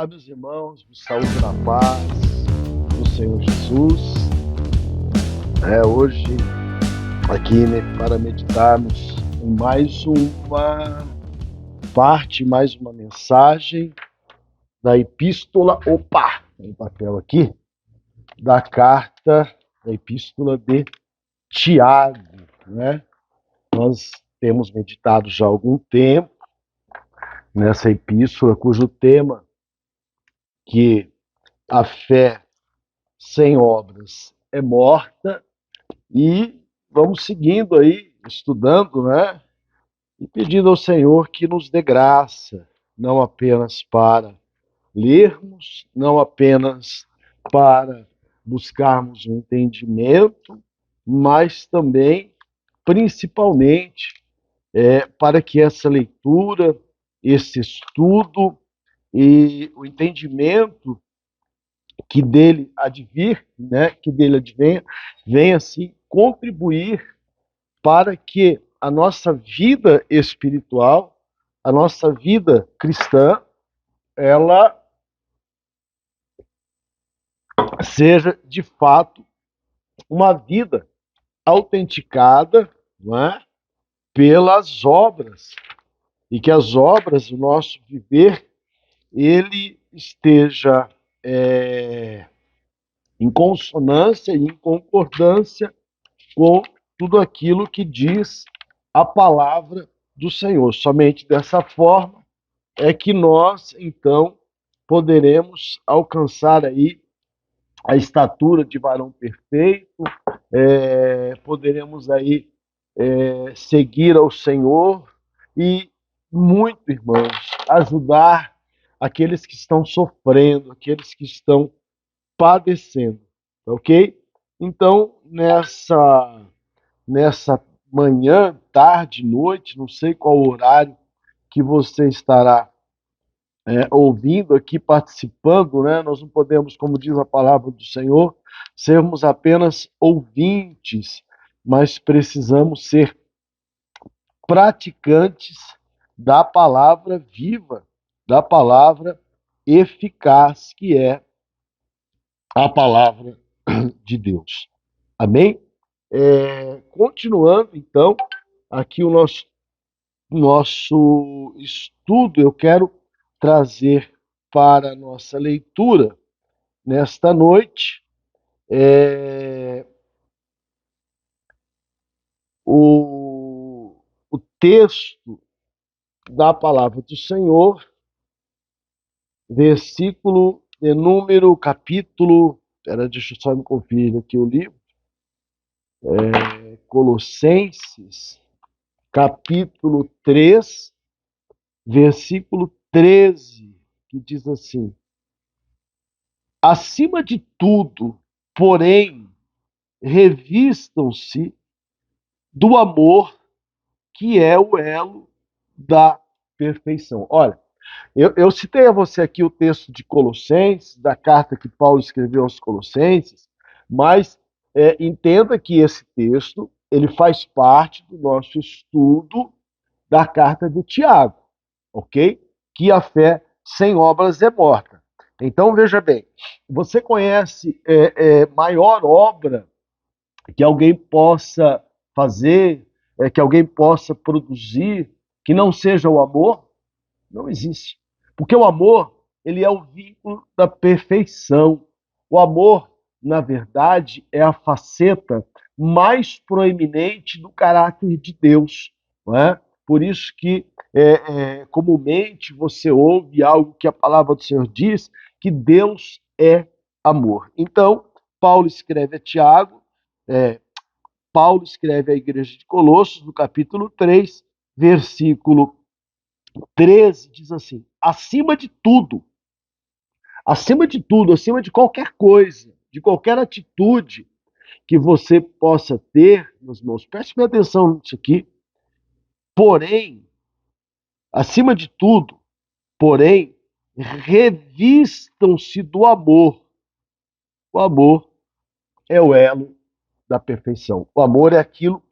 Olá, meus irmãos, me saúde na paz do Senhor Jesus. Hoje, aqui, para meditarmos em mais uma parte, mais uma mensagem da epístola, tem um papel aqui, da carta, da epístola de Tiago, né? Nós temos meditado já há algum tempo nessa epístola, cujo tema, que a fé sem obras é morta, e vamos seguindo aí, estudando, né? E pedindo ao Senhor que nos dê graça, não apenas para lermos, não apenas para buscarmos um entendimento, mas também, principalmente, para que essa leitura, esse estudo e o entendimento que dele advir, né, que dele advenha, venha assim contribuir para que a nossa vida espiritual, a nossa vida cristã, ela seja de fato uma vida autenticada, não é, pelas obras, e que as obras do nosso viver ele esteja em consonância e em concordância com tudo aquilo que diz a palavra do Senhor. Somente dessa forma é que nós, então, poderemos alcançar aí a estatura de varão perfeito, poderemos aí seguir ao Senhor e, muito, irmãos, ajudar aqueles que estão sofrendo, aqueles que estão padecendo, ok? Então, nessa manhã, tarde, noite, não sei qual horário que você estará ouvindo aqui, participando, né? Nós não podemos, como diz a palavra do Senhor, sermos apenas ouvintes, mas precisamos ser praticantes da palavra viva, da palavra eficaz, que é a palavra de Deus. Amém? Continuando, então, aqui o nosso estudo, eu quero trazer para a nossa leitura nesta noite o texto da palavra do Senhor, versículo de número, capítulo, deixa eu só me conferir aqui o livro, Colossenses, capítulo 3, versículo 13, que diz assim: acima de tudo, porém, revistam-se do amor, que é o elo da perfeição. Olha, eu citei a você aqui o texto de Colossenses, da carta que Paulo escreveu aos Colossenses, mas entenda que esse texto ele faz parte do nosso estudo da carta de Tiago, ok? Que a fé sem obras é morta. Então, veja bem, você conhece maior obra que alguém possa fazer, que alguém possa produzir, que não seja o amor? Não existe. Porque o amor, ele é o vínculo da perfeição. O amor, na verdade, é a faceta mais proeminente do caráter de Deus. Não é? Por isso que, comumente, você ouve algo que a palavra do Senhor diz, que Deus é amor. Então, Paulo escreve a Tiago, Paulo escreve à igreja de Colossos, no capítulo 3, versículo 13, diz assim: acima de tudo, acima de tudo, acima de qualquer coisa, de qualquer atitude que você possa ter, meus irmãos, preste bem atenção nisso aqui, porém, acima de tudo, porém, revistam-se do amor. O amor é o elo da perfeição. O amor é aquilo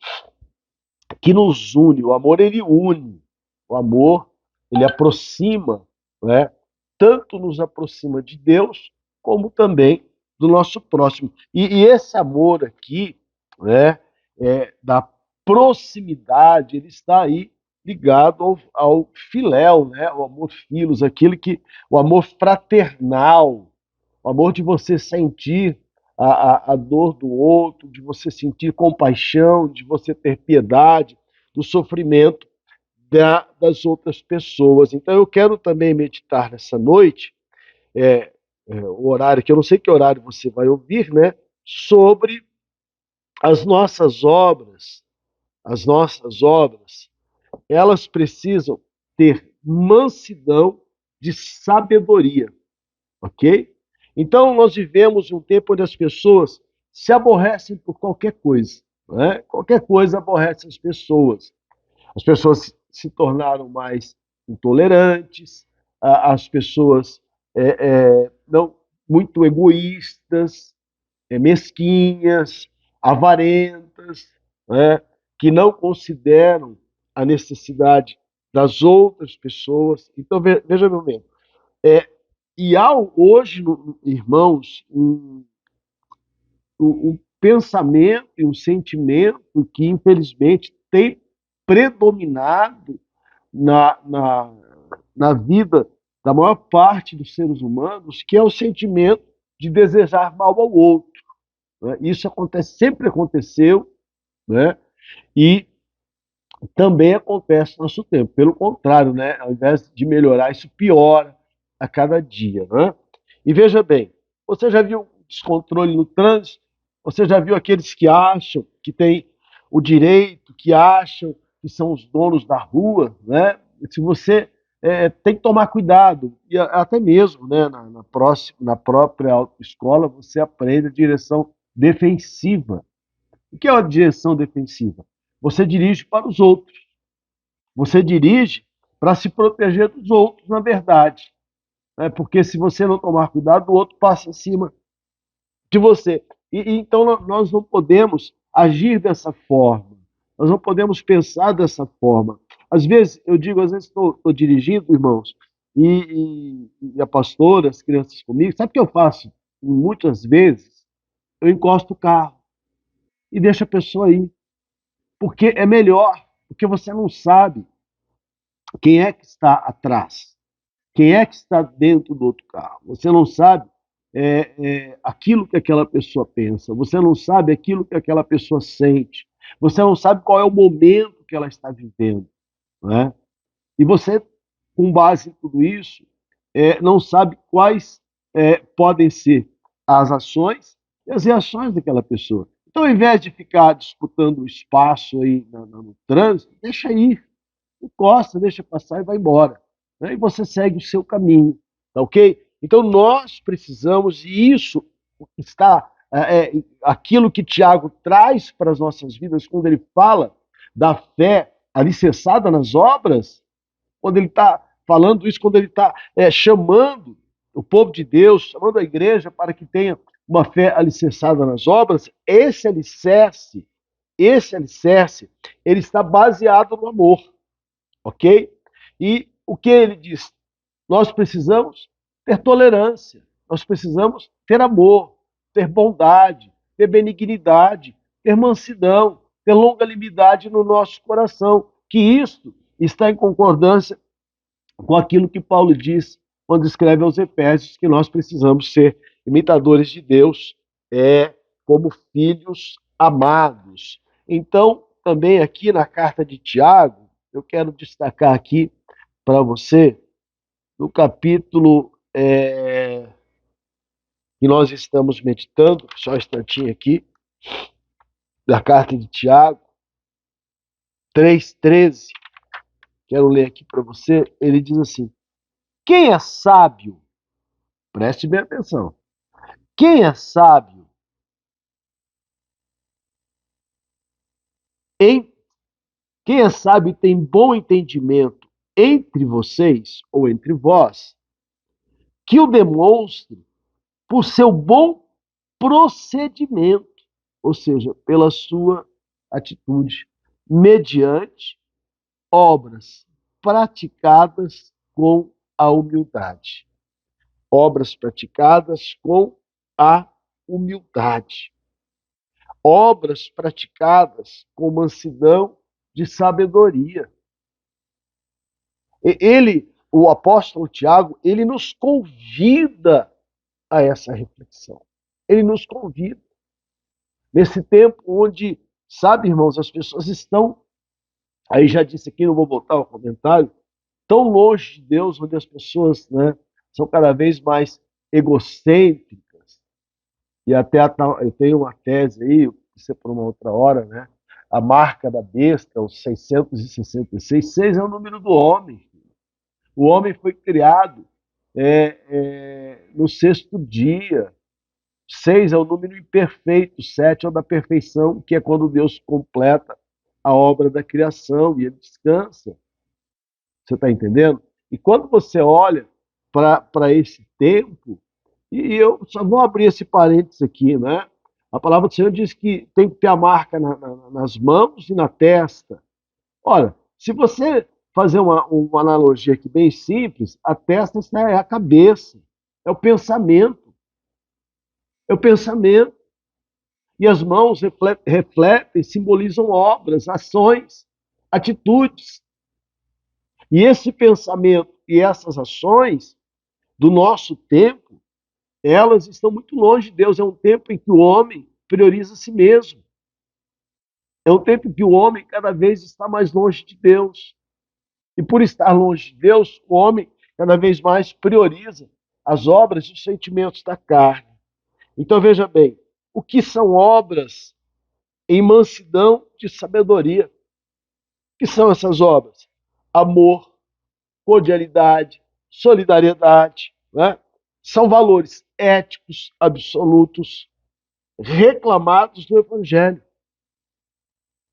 que nos une. O amor, ele une. O amor, ele aproxima, né? tanto nos aproxima de Deus, como também do nosso próximo. E esse amor aqui, né, da proximidade, ele está aí ligado ao filéu, né, ao amor filos, o amor fraternal, o amor de você sentir a dor do outro, de você sentir compaixão, de você ter piedade do sofrimento das outras pessoas. Então eu quero também meditar nessa noite, o horário, que eu não sei que horário você vai ouvir, né? Sobre as nossas obras. As nossas obras, elas precisam ter mansidão de sabedoria, ok? Então nós vivemos um tempo onde as pessoas se aborrecem por qualquer coisa, né? Qualquer coisa aborrece as pessoas. As pessoas se tornaram mais intolerantes, as pessoas não muito egoístas, mesquinhas, avarentas, né, que não consideram a necessidade das outras pessoas. Então, veja meu bem, e há hoje, irmãos, um pensamento e um sentimento que, infelizmente, tem predominado na vida da maior parte dos seres humanos, que é o sentimento de desejar mal ao outro. Né? Isso acontece, sempre aconteceu, né? E também acontece no nosso tempo. Pelo contrário, né? Ao invés de melhorar, isso piora a cada dia. Né? E veja bem, você já viu descontrole no trânsito? Você já viu aqueles que acham que têm o direito, que acham que são os donos da rua? Né? Se você tem que tomar cuidado, e até mesmo, né, na própria autoescola, você aprende a direção defensiva. O que é uma direção defensiva? Você dirige para os outros. Você dirige para se proteger dos outros, na verdade. Né? Porque se você não tomar cuidado, o outro passa em cima de você. Então nós não podemos agir dessa forma. Nós não podemos pensar dessa forma. Às vezes, eu digo, às vezes estou dirigindo, irmãos, e a pastora, as crianças comigo, sabe o que eu faço? Muitas vezes, eu encosto o carro e deixo a pessoa ir. Porque é melhor, porque você não sabe quem é que está atrás, quem é que está dentro do outro carro. Você não sabe aquilo que aquela pessoa pensa, você não sabe aquilo que aquela pessoa sente, você não sabe qual é o momento que ela está vivendo. Né? E você, com base em tudo isso, não sabe quais podem ser as ações e as reações daquela pessoa. Então, ao invés de ficar disputando o espaço aí no trânsito, deixa ir, encosta, deixa passar e vai embora. Né? E você segue o seu caminho, tá ok? Então, nós precisamos, e isso está, aquilo que Tiago traz para as nossas vidas, quando ele fala da fé alicerçada nas obras, quando ele está falando isso, quando ele está chamando o povo de Deus, chamando a igreja para que tenha uma fé alicerçada nas obras, esse alicerce, ele está baseado no amor, ok? E o que ele diz? Nós precisamos ter tolerância, nós precisamos ter amor, ter bondade, ter benignidade, ter mansidão, ter longanimidade no nosso coração, que isto está em concordância com aquilo que Paulo diz quando escreve aos Efésios, que nós precisamos ser imitadores de Deus, como filhos amados. Então, também aqui na carta de Tiago, eu quero destacar aqui para você, no capítulo que nós estamos meditando, só um instantinho aqui, da carta de Tiago, 3,13, quero ler aqui para você, ele diz assim: quem é sábio, preste bem atenção, quem é sábio em quem é sábio e tem bom entendimento entre vocês ou entre vós, que o demonstre por seu bom procedimento, ou seja, pela sua atitude, mediante obras praticadas com a humildade. obras praticadas com a humildade, obras praticadas com mansidão de sabedoria. Ele, o apóstolo Tiago, ele nos convida a essa reflexão. Ele nos convida. Nesse tempo onde, sabe, irmãos, as pessoas estão, aí já disse aqui, não vou voltar ao comentário, tão longe de Deus, onde as pessoas, né, são cada vez mais egocêntricas, e até eu tenho uma tese aí, isso é por uma outra hora, né, a marca da besta, os 666, 6 é o número do homem. O homem foi criado no sexto dia. 6 é o número imperfeito, 7 é o da perfeição, que é quando Deus completa a obra da criação e ele descansa. Você está entendendo? E quando você olha para esse tempo, e eu só vou abrir esse parênteses aqui, né? A palavra do Senhor diz que tem que ter a marca nas mãos e na testa. Olha, se você fazer uma analogia aqui bem simples, a testa é a cabeça, é o pensamento, é o pensamento. E as mãos refletem, simbolizam obras, ações, atitudes. E esse pensamento e essas ações do nosso tempo, elas estão muito longe de Deus. É um tempo em que o homem prioriza a si mesmo. É um tempo em que o homem cada vez está mais longe de Deus. E por estar longe de Deus, o homem cada vez mais prioriza as obras e os sentimentos da carne. Então veja bem, o que são obras em mansidão de sabedoria? O que são essas obras? Amor, cordialidade, solidariedade, né? São valores éticos absolutos reclamados no Evangelho.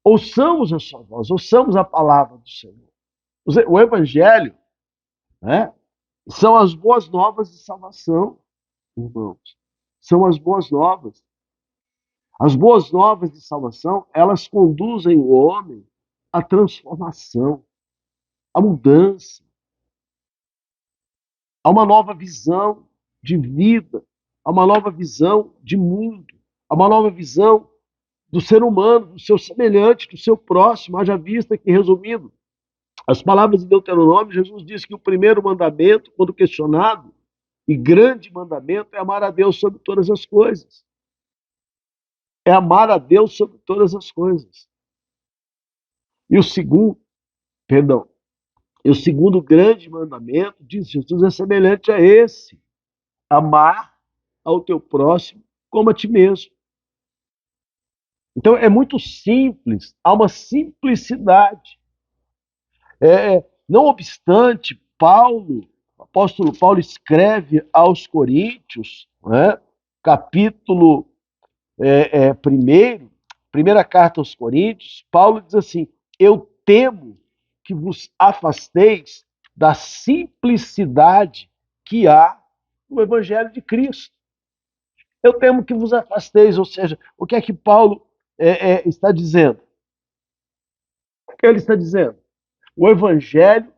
Ouçamos a sua voz, ouçamos a palavra do Senhor. O Evangelho, né, são as boas novas de salvação, irmãos. São as boas novas. As boas novas de salvação, elas conduzem o homem à transformação, à mudança, a uma nova visão de vida, a uma nova visão de mundo, a uma nova visão do ser humano, do seu semelhante, do seu próximo. Haja vista que, resumindo, as palavras de Deuteronômio, Jesus disse que o primeiro mandamento, quando questionado, e grande mandamento, é amar a Deus sobre todas as coisas. É amar a Deus sobre todas as coisas. E o segundo, perdão, e o segundo grande mandamento, diz Jesus, é semelhante a esse: amar ao teu próximo como a ti mesmo. Então é muito simples, há uma simplicidade. Não obstante, o apóstolo Paulo escreve aos Coríntios, né, capítulo 1, primeira carta aos Coríntios, Paulo diz assim: eu temo que vos afasteis da simplicidade que há no Evangelho de Cristo. Eu temo que vos afasteis, ou seja, o que é que Paulo está dizendo? O que ele está dizendo? O Evangelho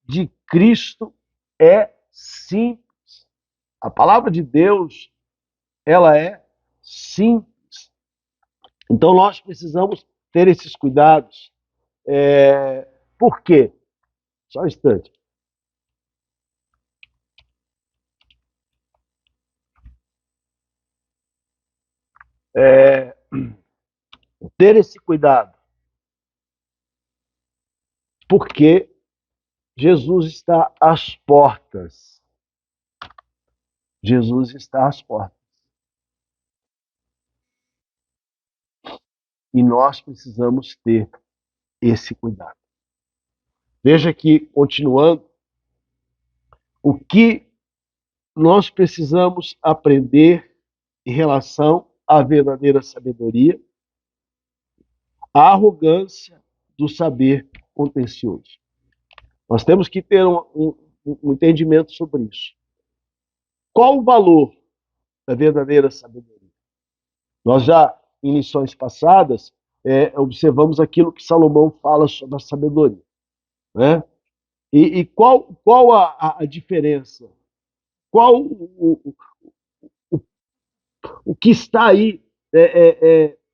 de Cristo é simples. A palavra de Deus, ela é simples. Então nós precisamos ter esses cuidados. Por quê? Só um instante. Ter esse cuidado. Porque Jesus está às portas. Jesus está às portas. E nós precisamos ter esse cuidado. Veja que, continuando, o que nós precisamos aprender em relação à verdadeira sabedoria, a arrogância do saber contencioso. Nós temos que ter um entendimento sobre isso. Qual o valor da verdadeira sabedoria? Nós já, em lições passadas, observamos aquilo que Salomão fala sobre a sabedoria, né? E qual a diferença Qual o que está aí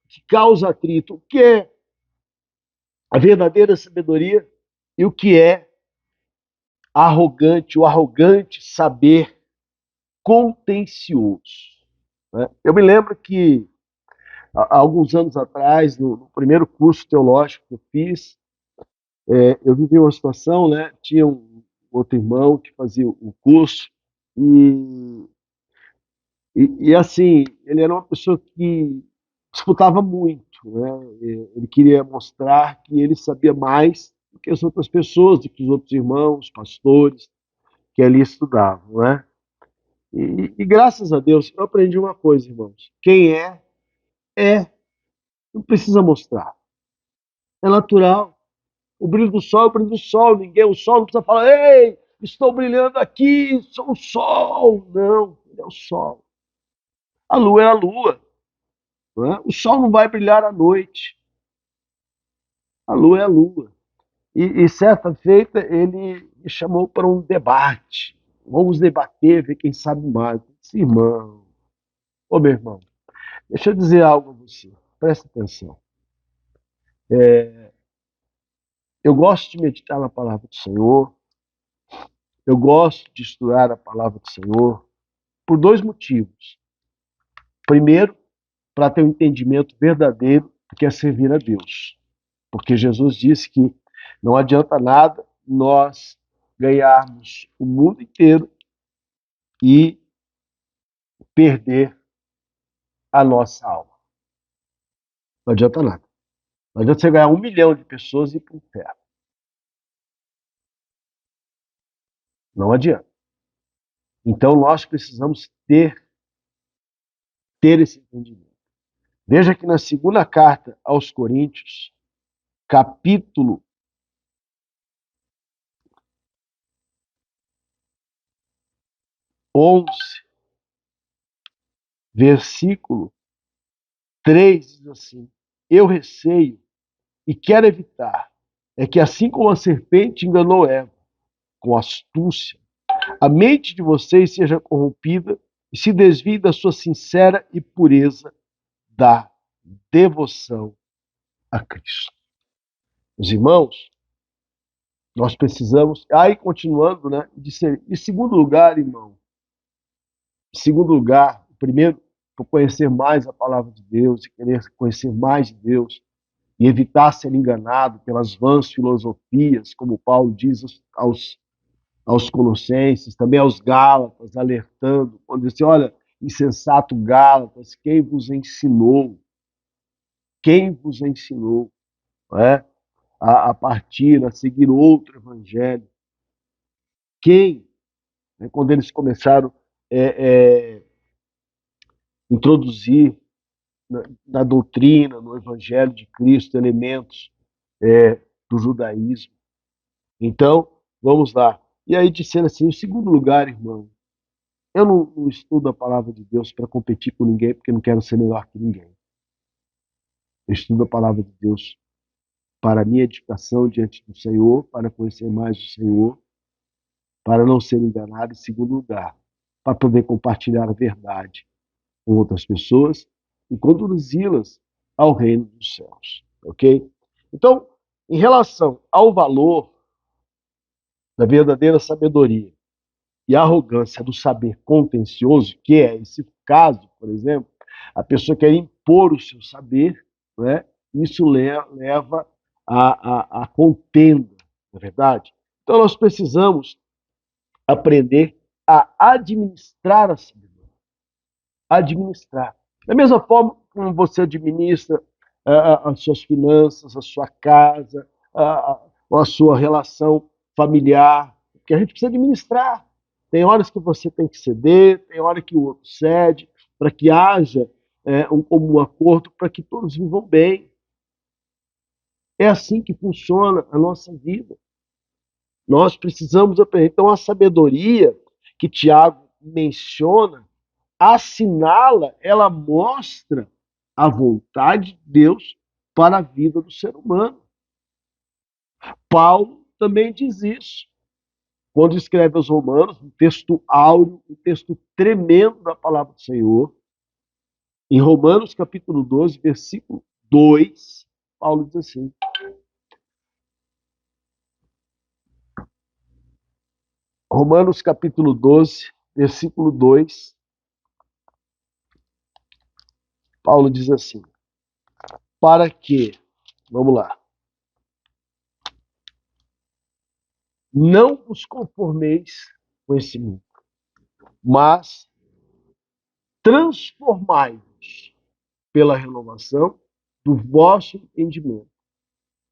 que causa atrito? O que é a verdadeira sabedoria e o que é arrogante, o arrogante saber contencioso. Né? Eu me lembro que, há alguns anos atrás, no primeiro curso teológico que eu fiz, eu vivi uma situação, né? Tinha um outro irmão que fazia o curso, e, assim, ele era uma pessoa que disputava muito, né? Ele queria mostrar que ele sabia mais do que as outras pessoas, do que os outros irmãos, pastores, que ali estudavam, né? E graças a Deus eu aprendi uma coisa, irmãos. Quem é. Não precisa mostrar. É natural. O brilho do sol é o brilho do sol. Ninguém, o sol não precisa falar, ei, estou brilhando aqui, sou o sol. Não, ele é o sol. A lua é a lua. Não é? O sol não vai brilhar à noite. A lua é a lua. E certa feita ele me chamou para um debate. Vamos debater, ver quem sabe mais. Eu disse, irmão, ô meu irmão, deixa eu dizer algo a você. Presta atenção. Eu gosto de meditar na palavra do Senhor. Eu gosto de estudar a palavra do Senhor por dois motivos. Primeiro, para ter um entendimento verdadeiro do que é servir a Deus. Porque Jesus disse que não adianta nada nós ganharmos o mundo inteiro e perder a nossa alma. Não adianta nada. Não adianta você ganhar 1 milhão de pessoas e ir para o inferno. Não adianta. Então nós precisamos ter esse entendimento. Veja que na segunda carta aos Coríntios, capítulo 11, versículo 3, diz assim: eu receio e quero evitar, é que assim como a serpente enganou Eva com astúcia, a mente de vocês seja corrompida e se desvie da sua sincera e pureza da devoção a Cristo. Os irmãos, nós precisamos, aí continuando, né, de ser, em segundo lugar, irmão, em segundo lugar, primeiro, por conhecer mais a palavra de Deus e querer conhecer mais de Deus e evitar ser enganado pelas vãs filosofias, como Paulo diz aos Colossenses, também aos Gálatas, alertando, quando diz assim, olha, insensato Gálatas, quem vos ensinou? Quem vos ensinou, não é? A partir, a seguir outro evangelho? Quem? Né, quando eles começaram a introduzir na doutrina, no Evangelho de Cristo, elementos do judaísmo. Então, vamos lá. E aí, dizendo assim, em segundo lugar, irmão, eu não estudo a palavra de Deus para competir com ninguém, porque não quero ser melhor que ninguém. Eu estudo a palavra de Deus para a minha edificação diante do Senhor, para conhecer mais o Senhor, para não ser enganado, em segundo lugar, para poder compartilhar a verdade com outras pessoas e conduzi-las ao reino dos céus, ok? Então, em relação ao valor da verdadeira sabedoria e a arrogância do saber contencioso, que é esse caso, por exemplo, a pessoa quer impor o seu saber, né? Isso leva a contenda, não é verdade? Então, nós precisamos aprender a administrar a sabedoria. Administrar. Da mesma forma como você administra as suas finanças, a sua casa, a sua relação familiar, porque a gente precisa administrar. Tem horas que você tem que ceder, tem hora que o outro cede, para que haja um comum acordo, para que todos vivam bem. É assim que funciona a nossa vida. Nós precisamos aprender. Então, a sabedoria que Tiago menciona assinala, ela mostra a vontade de Deus para a vida do ser humano. Paulo também diz isso. quando escreve aos Romanos, um texto áureo, um texto tremendo da palavra do Senhor, em Romanos capítulo 12, versículo 2, Paulo diz assim: Romanos capítulo 12, versículo 2, Paulo diz assim: para que, vamos lá, não vos conformeis com esse mundo, mas transformai-vos pela renovação do vosso entendimento,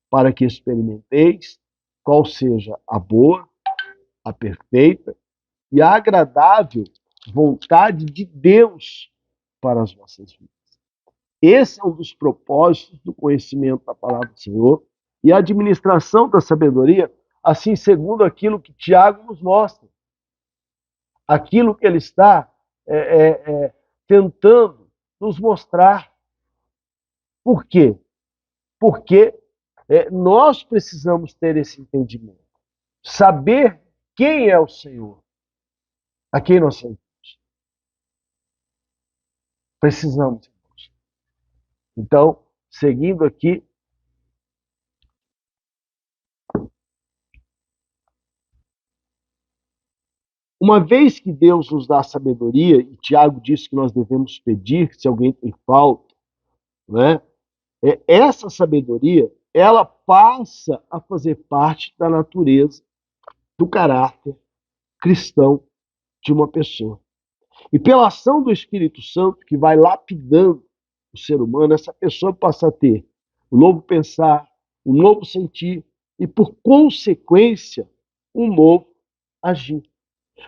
para que experimenteis qual seja a boa, a perfeita e a agradável vontade de Deus para as vossas vidas. Esse é um dos propósitos do conhecimento da palavra do Senhor e a administração da sabedoria, assim segundo aquilo que Tiago nos mostra, aquilo que ele está tentando nos mostrar. Por quê? Porque nós precisamos ter esse entendimento, saber quem é o Senhor, a quem nós servimos. Precisamos, irmãos. Então, seguindo aqui, uma vez que Deus nos dá sabedoria, e Tiago disse que nós devemos pedir se alguém tem falta, né? Essa sabedoria, ela passa a fazer parte da natureza, do caráter cristão de uma pessoa. E pela ação do Espírito Santo, que vai lapidando o ser humano, essa pessoa passa a ter um novo pensar, um novo sentir e, por consequência, um novo agir.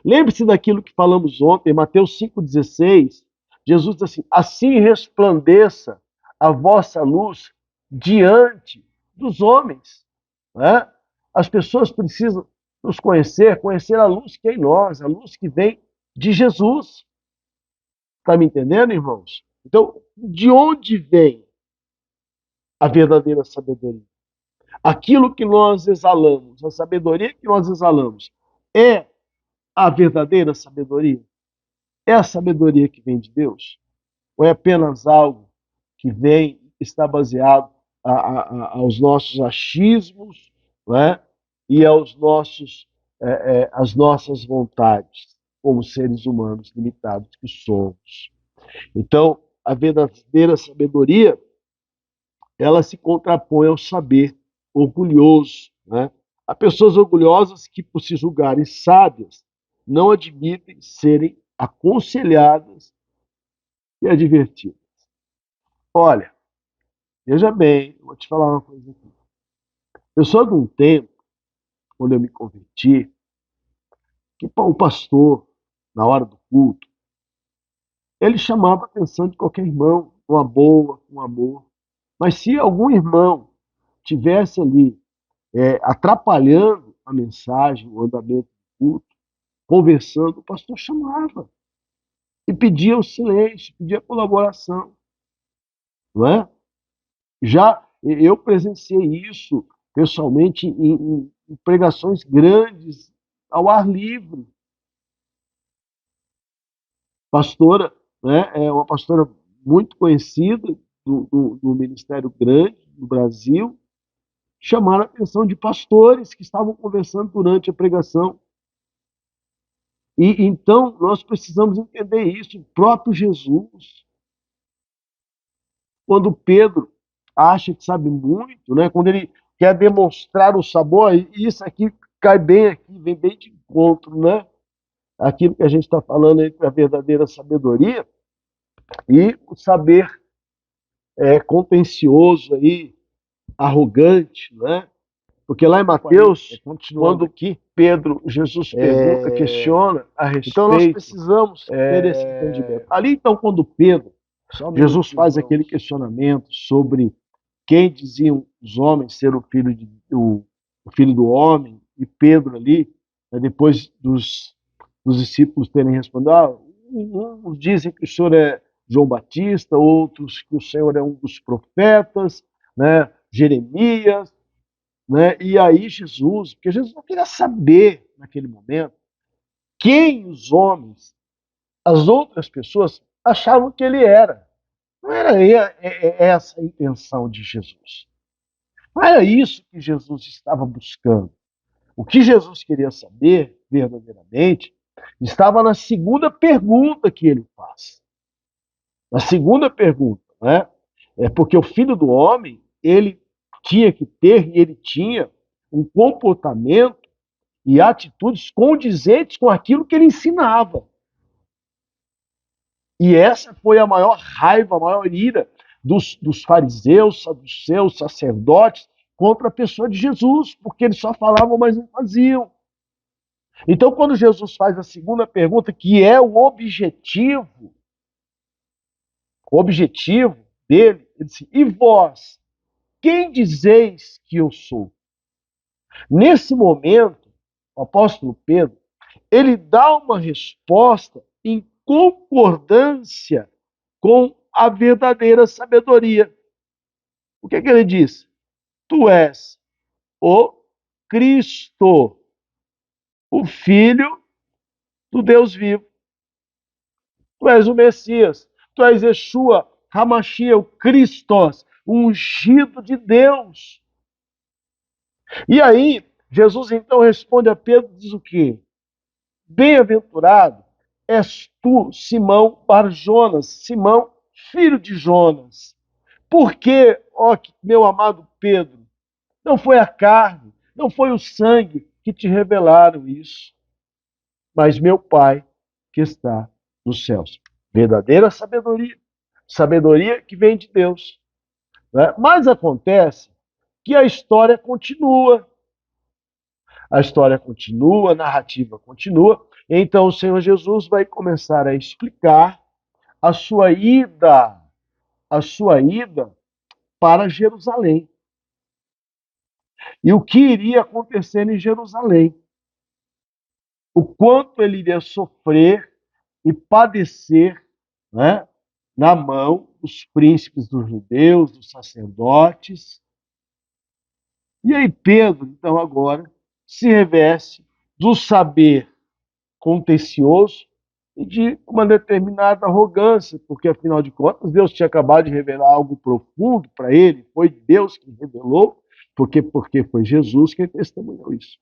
Lembre-se daquilo que falamos ontem, Mateus 5,16. Jesus diz assim: assim resplandeça a vossa luz diante dos homens. Né? As pessoas precisam nos conhecer, conhecer a luz que é em nós, a luz que vem de Jesus. Está me entendendo, irmãos? Então, de onde vem a verdadeira sabedoria? Aquilo que nós exalamos, a sabedoria que nós exalamos, é a verdadeira sabedoria? É a sabedoria que vem de Deus? Ou é apenas algo que vem, está baseado aos nossos achismos, né? E às nossas vontades, como seres humanos limitados que somos? Então, a verdadeira sabedoria, ela se contrapõe ao saber orgulhoso, né? Há pessoas orgulhosas que, por se julgarem sábias, não admitem serem aconselhadas e advertidas. Olha, veja bem, eu vou te falar uma coisa aqui. Eu sou de um tempo, quando eu me converti, que o pastor, na hora do culto, ele chamava a atenção de qualquer irmão, com uma boa, com amor. Mas se algum irmão tivesse ali atrapalhando a mensagem, o andamento do culto, conversando, o pastor chamava e pedia o silêncio, pedia colaboração, não é? Já eu presenciei isso pessoalmente em pregações grandes ao ar livre. Pastora, né, é uma pastora muito conhecida do Ministério Grande do Brasil, chamaram a atenção de pastores que estavam conversando durante a pregação. E então nós precisamos entender isso. O próprio Jesus, quando Pedro acha que sabe muito, né, quando ele quer demonstrar o sabor, e isso aqui cai bem aqui, vem bem de encontro, né? Aquilo que a gente está falando entre a verdadeira sabedoria e o saber contencioso aí, arrogante, né? Porque lá em Mateus, quando aqui, Jesus pergunta, questiona a respeito. Então nós precisamos ter esse entendimento. Ali, então, quando Jesus faz aquele questionamento sobre quem diziam os homens ser o filho do homem, e Pedro ali, depois dos discípulos terem respondido, uns dizem que o Senhor é João Batista, outros que o Senhor é um dos profetas, né, Jeremias. né? E aí Jesus, porque Jesus não queria saber naquele momento quem os homens, as outras pessoas, achavam que ele era. Não era essa a intenção de Jesus. Não era isso que Jesus estava buscando. O que Jesus queria saber, verdadeiramente, estava na segunda pergunta que ele faz. Na segunda pergunta, né? É porque o filho do homem, ele tinha que ter, e ele tinha, um comportamento e atitudes condizentes com aquilo que ele ensinava. E essa foi a maior raiva, a maior ira dos fariseus, dos seus sacerdotes contra a pessoa de Jesus, porque eles só falavam, mas não faziam. Então, quando Jesus faz a segunda pergunta, que é o objetivo dele, ele diz: e vós, quem dizeis que eu sou? Nesse momento, o apóstolo Pedro, ele dá uma resposta em concordância com a verdadeira sabedoria. O que ele diz? Tu és o Cristo, o Filho do Deus vivo. Tu és o Messias, tu és Yeshua, Hamashia, o Christos, o ungido de Deus. E aí, Jesus então responde a Pedro e diz o quê? Bem-aventurado és tu, Simão Bar-Jonas, Simão, filho de Jonas. Porque, ó, meu amado Pedro, não foi a carne, não foi o sangue que te revelaram isso, mas meu Pai que está nos céus. Verdadeira sabedoria, sabedoria que vem de Deus. Né? Mas acontece que a história continua. A história continua, a narrativa continua. Então o Senhor Jesus vai começar a explicar a sua ida para Jerusalém. E o que iria acontecer em Jerusalém. O quanto ele iria sofrer e padecer, né, na mão dos príncipes dos judeus, dos sacerdotes. E aí Pedro, então, agora se reveste do saber contencioso e de uma determinada arrogância, porque afinal de contas Deus tinha acabado de revelar algo profundo para ele, foi Deus que revelou, porque foi Jesus quem testemunhou isso.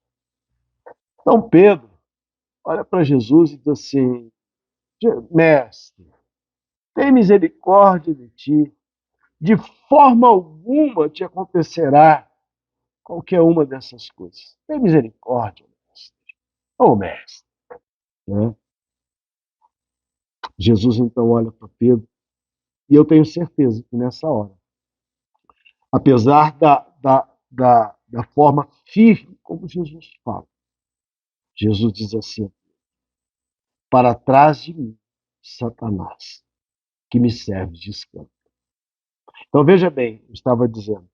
Então Pedro olha para Jesus e diz assim: Mestre, tem misericórdia de ti, de forma alguma te acontecerá qualquer uma dessas coisas. Tem misericórdia, mestre. Ô mestre. Né? Jesus então olha para Pedro, e eu tenho certeza que nessa hora, apesar da forma firme como Jesus fala, Jesus diz assim: para trás de mim, Satanás, que me serve de escândalo. Então veja bem, eu estava dizendo,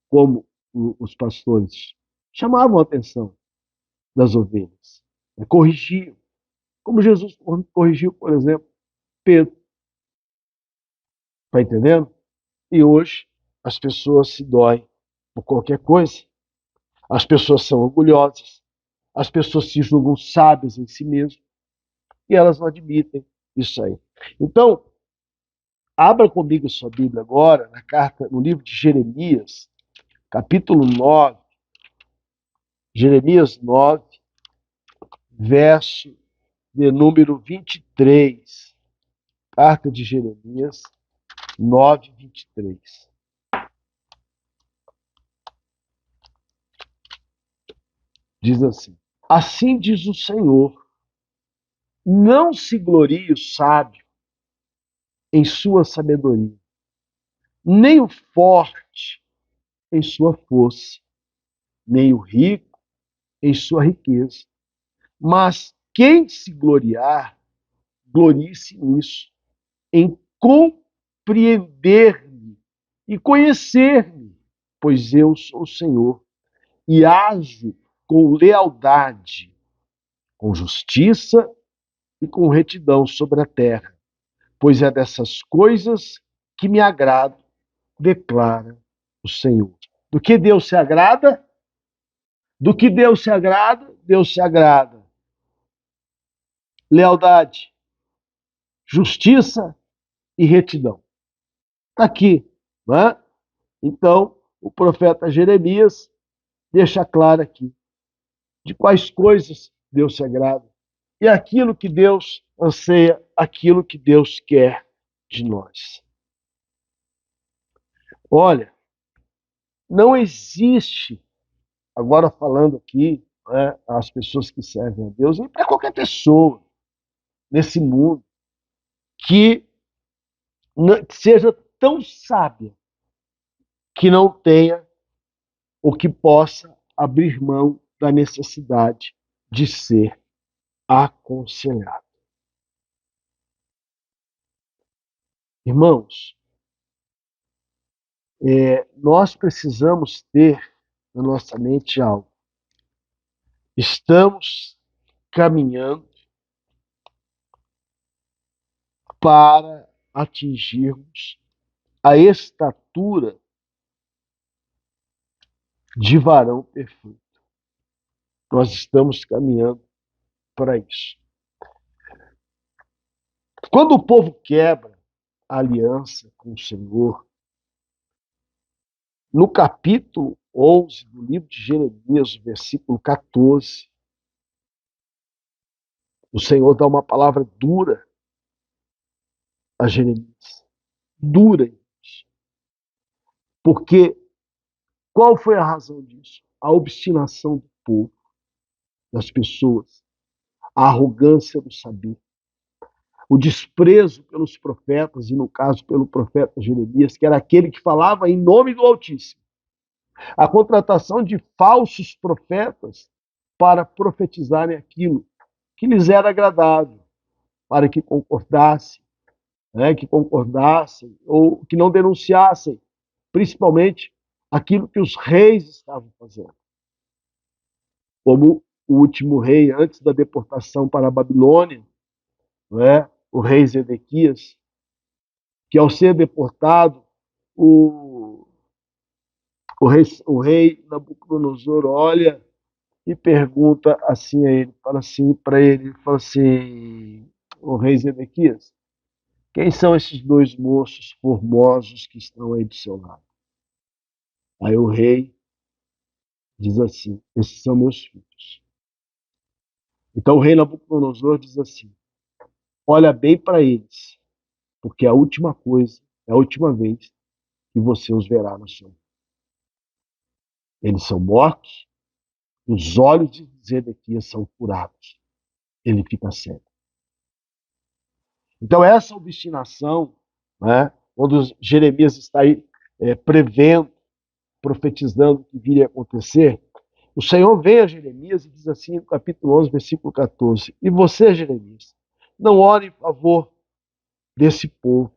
como os pastores chamavam a atenção das ovelhas, né? Corrigiam, como Jesus corrigiu, por exemplo, Pedro. Está entendendo? E hoje as pessoas se doem por qualquer coisa. As pessoas são orgulhosas. As pessoas se julgam sábias em si mesmas. E elas não admitem isso aí. Então, abra comigo sua Bíblia agora, na carta, no livro de Jeremias, capítulo 9. Jeremias 9, verso de número 23. Carta de Jeremias 9, 23. Diz assim: assim diz o Senhor, não se glorie o sábio em sua sabedoria, nem o forte em sua força, nem o rico em sua riqueza. Mas quem se gloriar, glorie-se nisso, em compreender-me e conhecer-me, pois eu sou o Senhor, e ajo com lealdade, com justiça e com retidão sobre a terra, pois é dessas coisas que me agrado, declara o Senhor. Do que Deus se agrada? Do que Deus se agrada. Lealdade, justiça e retidão. Está aqui, né? Então, o profeta Jeremias deixa claro aqui de quais coisas Deus se agrada e aquilo que Deus anseia, aquilo que Deus quer de nós. Olha, não existe, agora falando aqui, né, as pessoas que servem a Deus, e para qualquer pessoa nesse mundo, que seja tão sábia que não tenha ou que possa abrir mão da necessidade de ser aconselhado. Irmãos, nós precisamos ter na nossa mente algo. Estamos caminhando para atingirmos a estatura de varão perfeito. Nós estamos caminhando para isso. Quando o povo quebra a aliança com o Senhor, no capítulo 11 do livro de Jeremias, versículo 14, o Senhor dá uma palavra dura a Jeremias. Dura. Porque qual foi a razão disso? A obstinação do povo, das pessoas, a arrogância do saber, o desprezo pelos profetas, e no caso pelo profeta Jeremias, que era aquele que falava em nome do Altíssimo, a contratação de falsos profetas para profetizarem aquilo que lhes era agradável, para que concordassem, ou que não denunciassem, principalmente aquilo que os reis estavam fazendo. Como o último rei, antes da deportação para a Babilônia, o rei Zedequias, que ao ser deportado, o rei Nabucodonosor olha e pergunta assim a ele, fala assim para ele, fala assim, o rei Zedequias, quem são esses dois moços formosos que estão aí do seu lado? Aí o rei diz assim, esses são meus filhos. Então o rei Nabucodonosor diz assim, olha bem para eles, porque é a última coisa, é a última vez que você os verá no céu. Eles são mortos, os olhos de Zedequias são curados. Ele fica cego. Então essa obstinação, quando Jeremias está aí prevendo, profetizando o que viria a acontecer, o Senhor vem a Jeremias e diz assim no capítulo 11, versículo 14, e você, Jeremias, não ore em favor desse povo,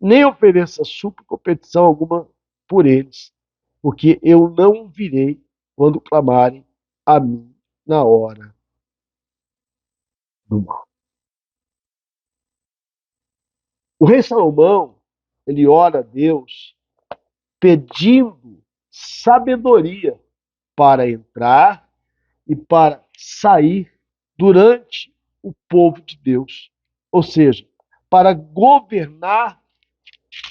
nem ofereça súplica ou petição alguma por eles, porque eu não virei quando clamarem a mim na hora do mal. O rei Salomão, ele ora a Deus pedindo sabedoria para entrar e para sair durante o povo de Deus. Ou seja, para governar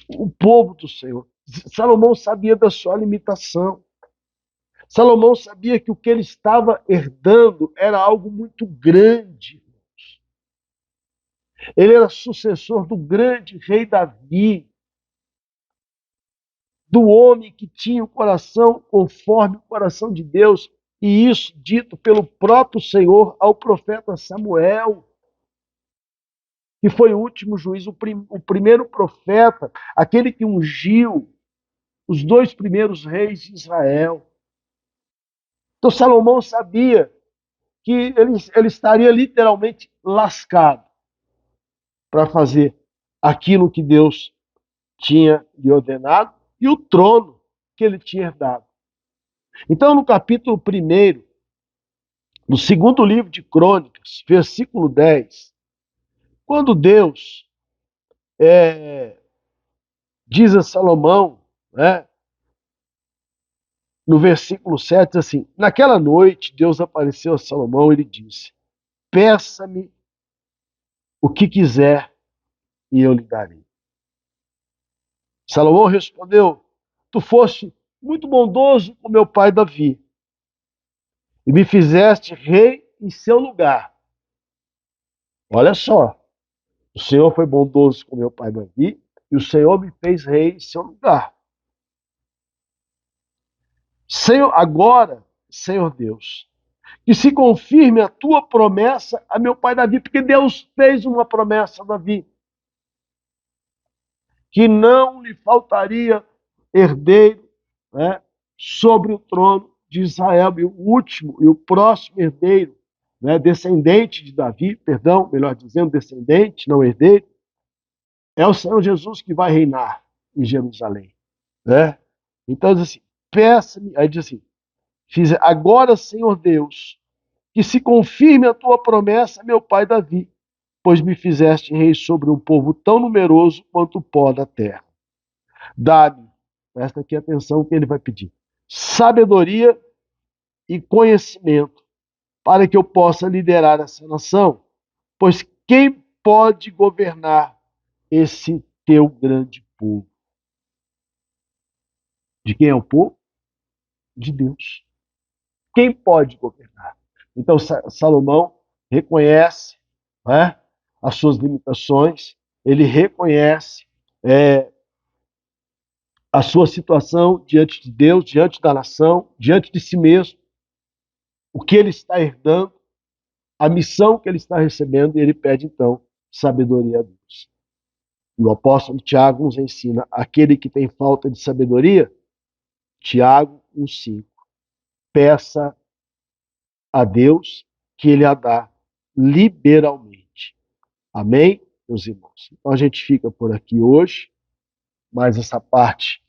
o povo do Senhor. Salomão sabia da sua limitação. Salomão sabia que o que ele estava herdando era algo muito grande. Ele era sucessor do grande rei Davi, do homem que tinha o coração conforme o coração de Deus, e isso dito pelo próprio Senhor ao profeta Samuel, que foi o último juiz, o primeiro profeta, aquele que ungiu os dois primeiros reis de Israel. Então Salomão sabia que ele estaria literalmente lascado para fazer aquilo que Deus tinha lhe ordenado e o trono que ele tinha herdado. Então, no capítulo 1, no segundo livro de Crônicas, versículo 10, quando Deus diz a Salomão, no versículo 7, diz assim: naquela noite, Deus apareceu a Salomão e lhe disse: peça-me o que quiser e eu lhe darei. Salomão respondeu: tu foste muito bondoso com meu pai Davi e me fizeste rei em seu lugar. Olha só, o Senhor foi bondoso com meu pai Davi e o Senhor me fez rei em seu lugar. Senhor, agora, Senhor Deus, que se confirme a tua promessa a meu pai Davi, porque Deus fez uma promessa a Davi, que não lhe faltaria herdeiro, né, sobre o trono de Israel, e o último e o próximo herdeiro, né, descendente de Davi, perdão, melhor dizendo, descendente, não herdeiro, é o Senhor Jesus que vai reinar em Jerusalém. Né? Então diz assim, peça-me, aí diz assim, agora, Senhor Deus, que se confirme a tua promessa, meu pai Davi, pois me fizeste rei sobre um povo tão numeroso quanto o pó da terra. Dá-me, presta aqui atenção que ele vai pedir, sabedoria e conhecimento, para que eu possa liderar essa nação, pois quem pode governar esse teu grande povo? De quem é o povo? De Deus. Quem pode governar? Então Salomão reconhece, né, as suas limitações, ele reconhece a sua situação diante de Deus, diante da nação, diante de si mesmo, o que ele está herdando, a missão que ele está recebendo, e ele pede então sabedoria a Deus. E o apóstolo Tiago nos ensina: aquele que tem falta de sabedoria, Tiago 1,5, peça a Deus que ele a dá liberalmente. Amém, meus irmãos? Então a gente fica por aqui hoje, mais essa parte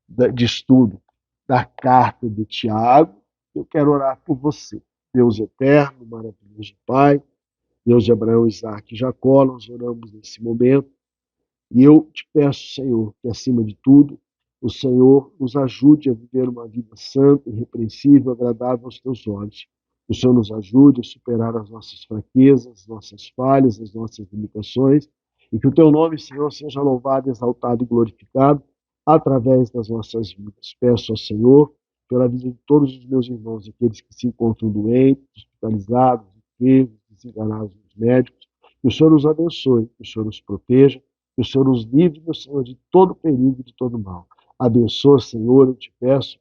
de estudo da carta de Tiago. Eu quero orar por você. Deus eterno, maravilhoso Pai, Deus de Abraão, Isaac e Jacó, nós oramos nesse momento. E eu te peço, Senhor, que acima de tudo, o Senhor nos ajude a viver uma vida santa, irrepreensível, agradável aos teus olhos. Que o Senhor nos ajude a superar as nossas fraquezas, as nossas falhas, as nossas limitações, e que o teu nome, Senhor, seja louvado, exaltado e glorificado através das nossas vidas. Peço ao Senhor, pela vida de todos os meus irmãos, aqueles que se encontram doentes, hospitalizados, enfermos, desenganados dos médicos, que o Senhor os abençoe, que o Senhor os proteja, que o Senhor nos livre, meu Senhor, de todo perigo, de todo mal. Abençoa, Senhor, eu te peço,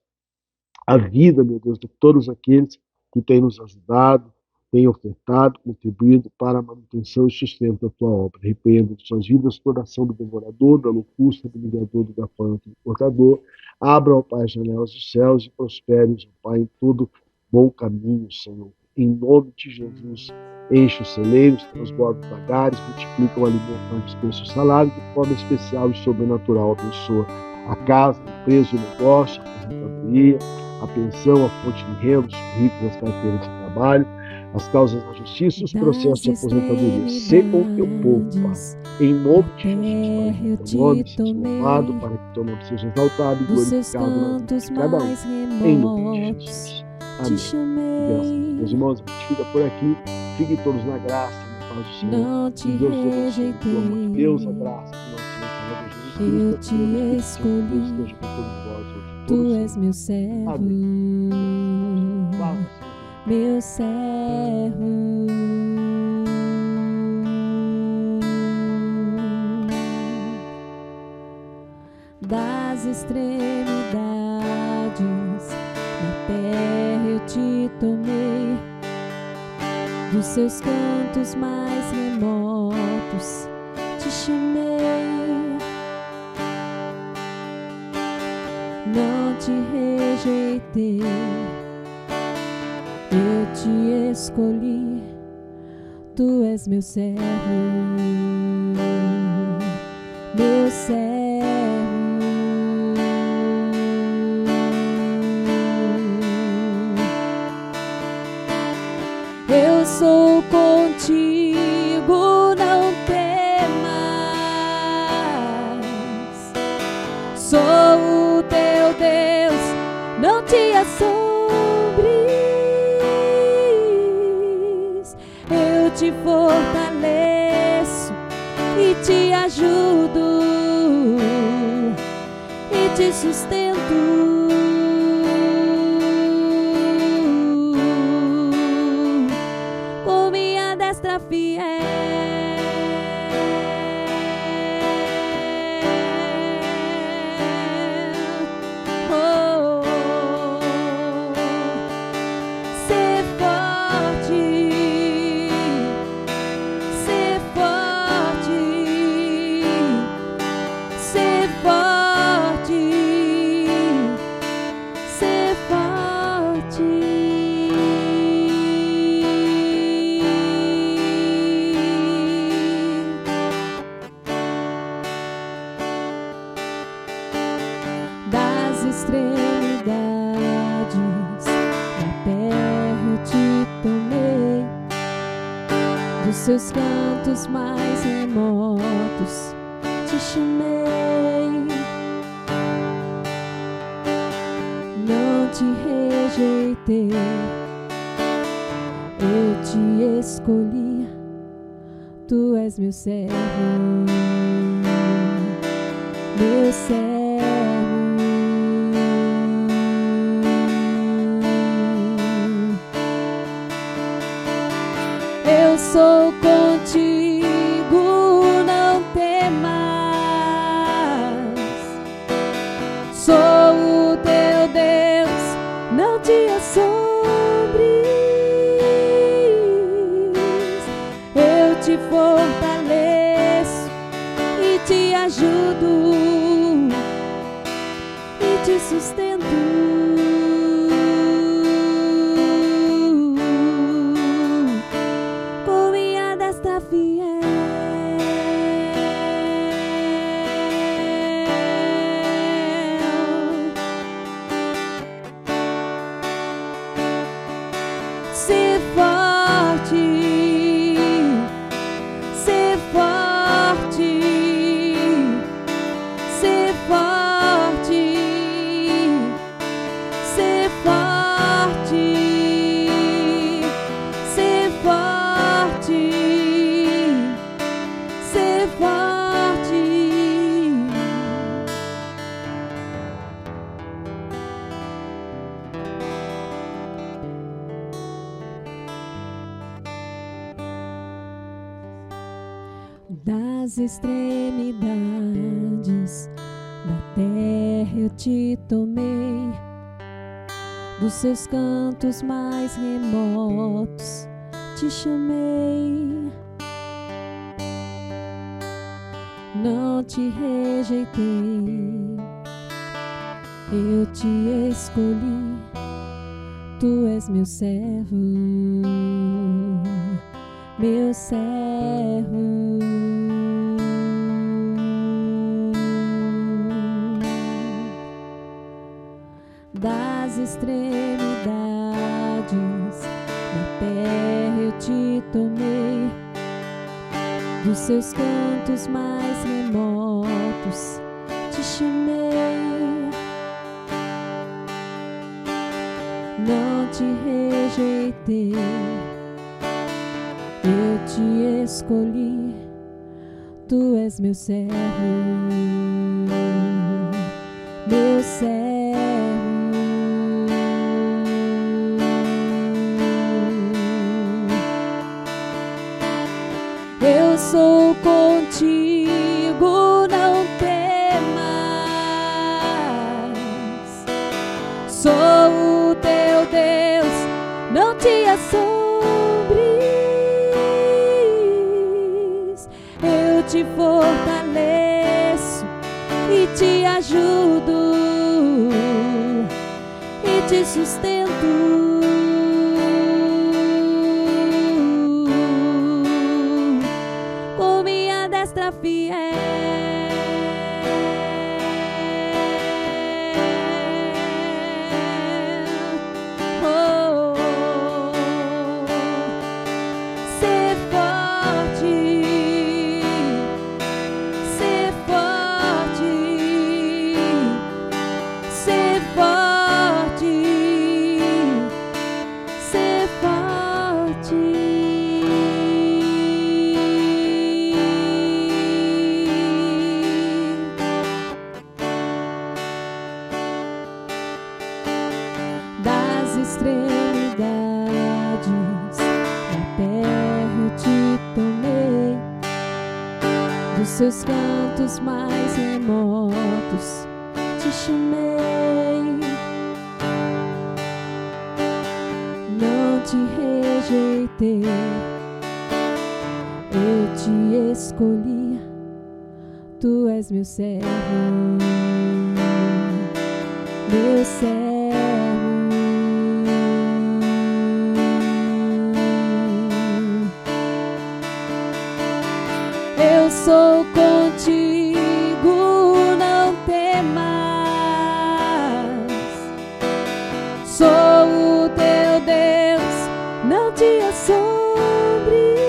a vida, meu Deus, de todos aqueles que têm nos ajudado, têm ofertado, contribuído para a manutenção e sustento da tua obra. Repreenda de suas vidas toda ação do devorador, da locusta, do ligador, do gafanhoto, do portador. Abra, ó Pai, as janelas dos céus e prospere-os, ó Pai, em todo bom caminho, Senhor. Em nome de Jesus, enche os celeiros, transborda os lagares, multiplica o alimento, não dispensa o salário, de forma especial e sobrenatural. Abençoa a casa, a empresa, o negócio, a aposentadoria, a pensão, a fonte de renda, os currículos, as carteiras de trabalho, as causas da justiça, os processos de aposentadoria. Sê com o teu povo, Pai. Em nome de Jesus, Pai. Teu nome seja louvado, para que teu nome seja exaltado e glorificado na vida de cada um. Em nome de Jesus. Amém. Meus irmãos, a gente fica por aqui. Fiquem todos na graça, na paz do Senhor. Que Deus abençoe. Pelo amor de Deus, a graça do nosso Senhor Jesus Cristo. Eu te escolhi, tu és meu servo, meu servo. Das extremidades da terra eu te tomei, dos seus cantos mais remotos te chamei. Não te rejeitei, eu te escolhi, tu és meu servo, meu servo. Eu sou contigo, não temas, sou o teu Deus, não te assombres. Eu te fortaleço e te ajudo e te sustento. Com minha destra fiel. Das extremidades da terra eu te tomei, dos seus cantos mais remotos te chamei. Não te rejeitei, eu te escolhi, tu és meu servo, meu servo. Eu sou contigo, não temas. Sou o teu Deus, não te assombres. Eu te fortaleço e te ajudo e te sustento. Ser forte, ser forte, ser forte, ser forte, ser forte, ser forte. Das extremidades da terra eu te tomei, dos seus cantos mais remotos te chamei. Não te rejeitei, eu te escolhi, tu és meu servo, meu servo. Das extremidades da terra eu te tomei, dos seus cantos mais remotos te chamei. Não te rejeitei, eu te escolhi, tu és meu servo, meu servo. Eu sou contigo, não temas. Sou o teu Deus, não te assombres. Eu te fortaleço e te ajudo e te sustento. Destra fiel. Oh, ser forte, ser forte, ser forte. extremidades da terra eu te tomei, dos seus cantos mais remotos te chamei, não te rejeitei, eu te escolhi, tu és meu servo, meu servo. Eu sou contigo, não temas. Sou o teu Deus, não te assombres.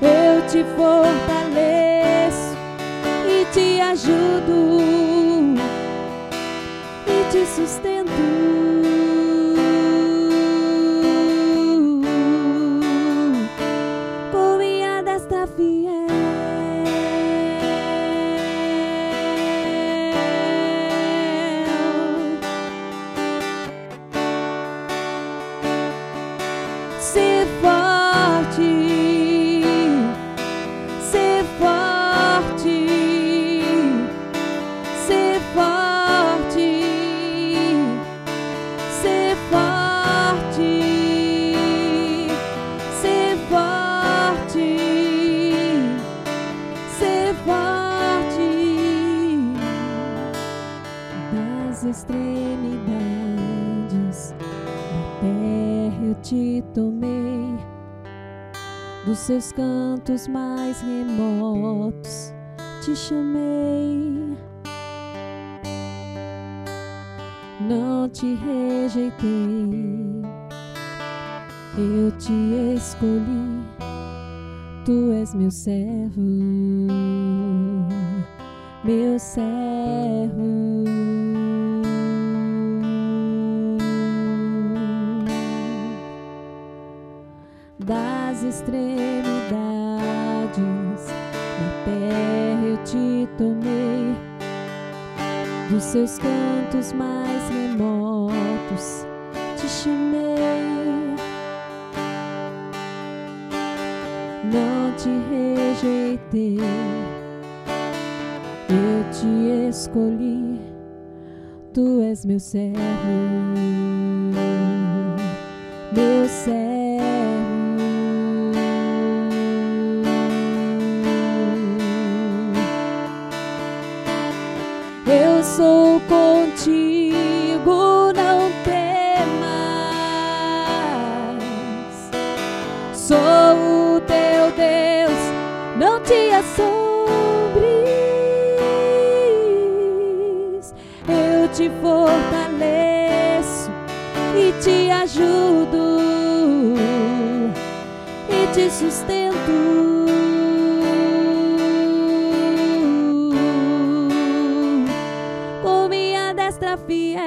Eu te fortaleço e te ajudo e te sustento. Com minha destra fiel. Ser forte, ser forte, ser forte, ser forte, ser forte, ser forte. Das extremidades da terra eu te tomei, dos seus cantos mais remotos te chamei, não te rejeitei, eu te escolhi, tu és meu servo, meu servo. Das extremidades da terra eu te tomei, dos seus cantos mais remotos te chamei, não te rejeitei, eu te escolhi, tu és meu servo, meu servo. Eu sou contigo, não temas. Sou o teu Deus, não te assombres. Eu te fortaleço e te ajudo e te sustento. Destra fiel.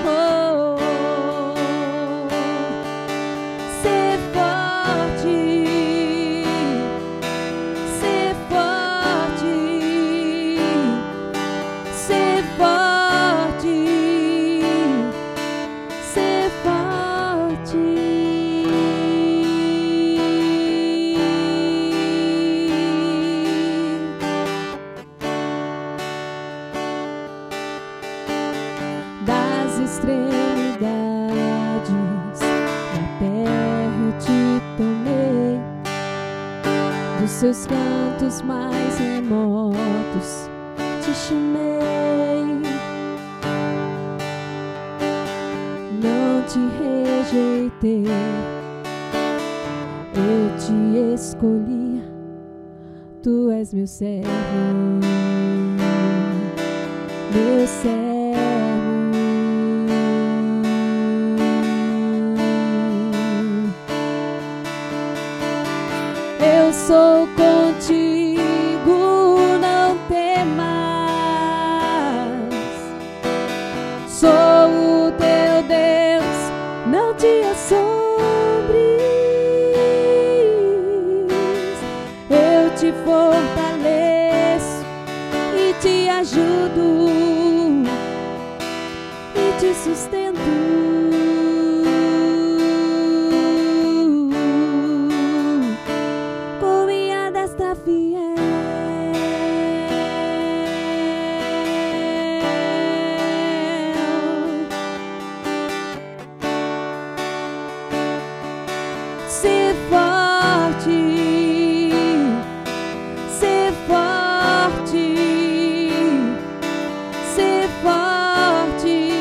Oh, ser forte, ser forte, ser forte, ser forte. Extremidades da terra eu te tomei, dos seus cantos mais remotos te chamei, não te rejeitei, eu te escolhi, tu és meu servo, meu servo. Eu sou contigo, não temas. Sou o teu Deus, não te assombres. Eu te fortaleço e te ajudo e te sustento. Com minha destra fiel. Ser forte, ser forte, ser forte,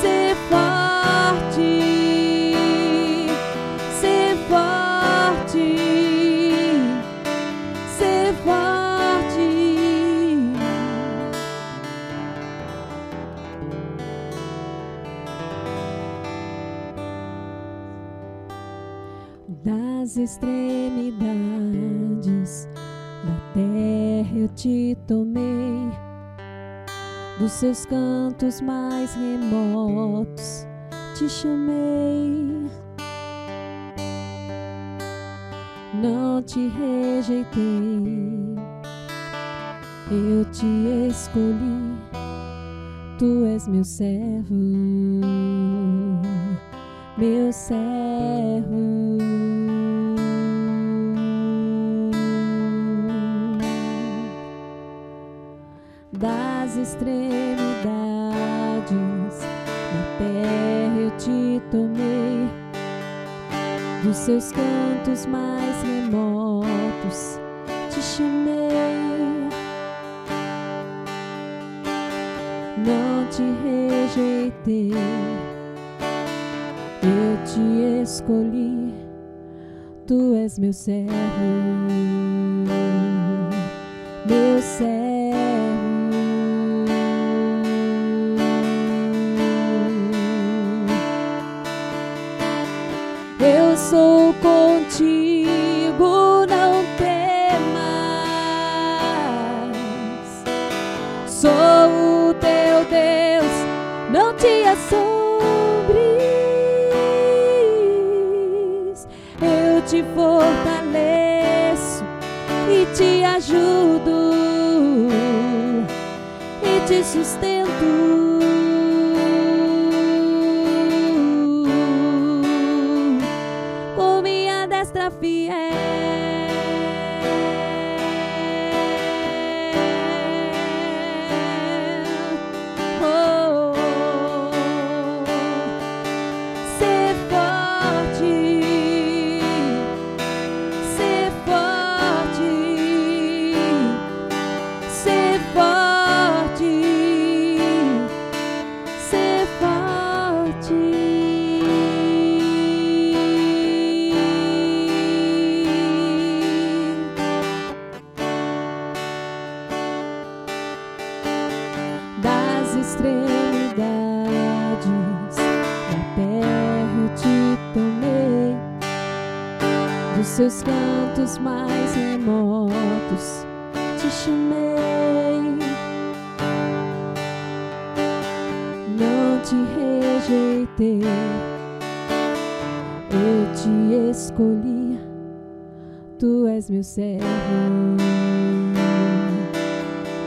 ser forte, ser forte, ser forte. Das extremidades da terra eu te tomei, dos seus cantos mais remotos te chamei. Não te rejeitei, eu te escolhi, tu és meu servo, meu servo. Das extremidades da terra eu te tomei, dos seus cantos mais remotos te chamei. Não te rejeitei, eu te escolhi, tu és meu servo, meu servo. Eu sou contigo, não temas. Sou o teu Deus, não te assombres. Eu te fortaleço e te ajudo e te sustento. Com minha destra fiel. Oh, ser forte, ser forte, ser forte, ser forte. Das extremidades da terra eu te tomei, dos seus cantos mais remotos te chamei. Não te rejeitei, eu te escolhi, tu és meu servo,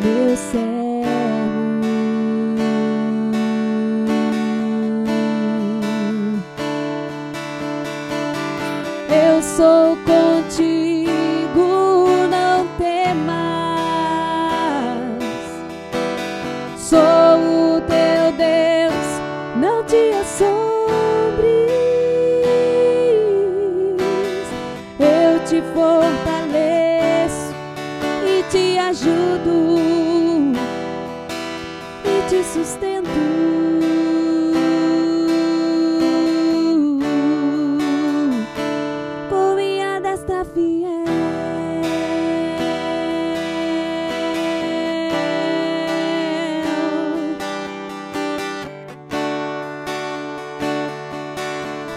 meu servo. Eu sou contigo, não temas. Sou o teu Deus, não te assombres. Eu te fortaleço e te ajudo e te sustento. Com minha destra fiel.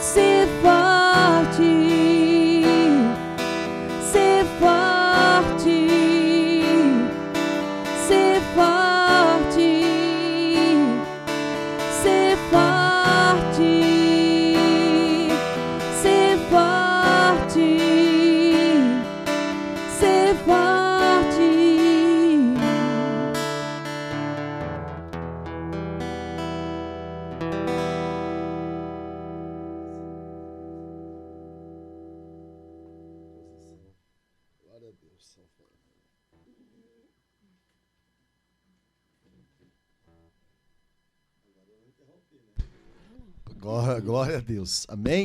Ser forte, ser forte, ser forte, Glória a Deus. Amém?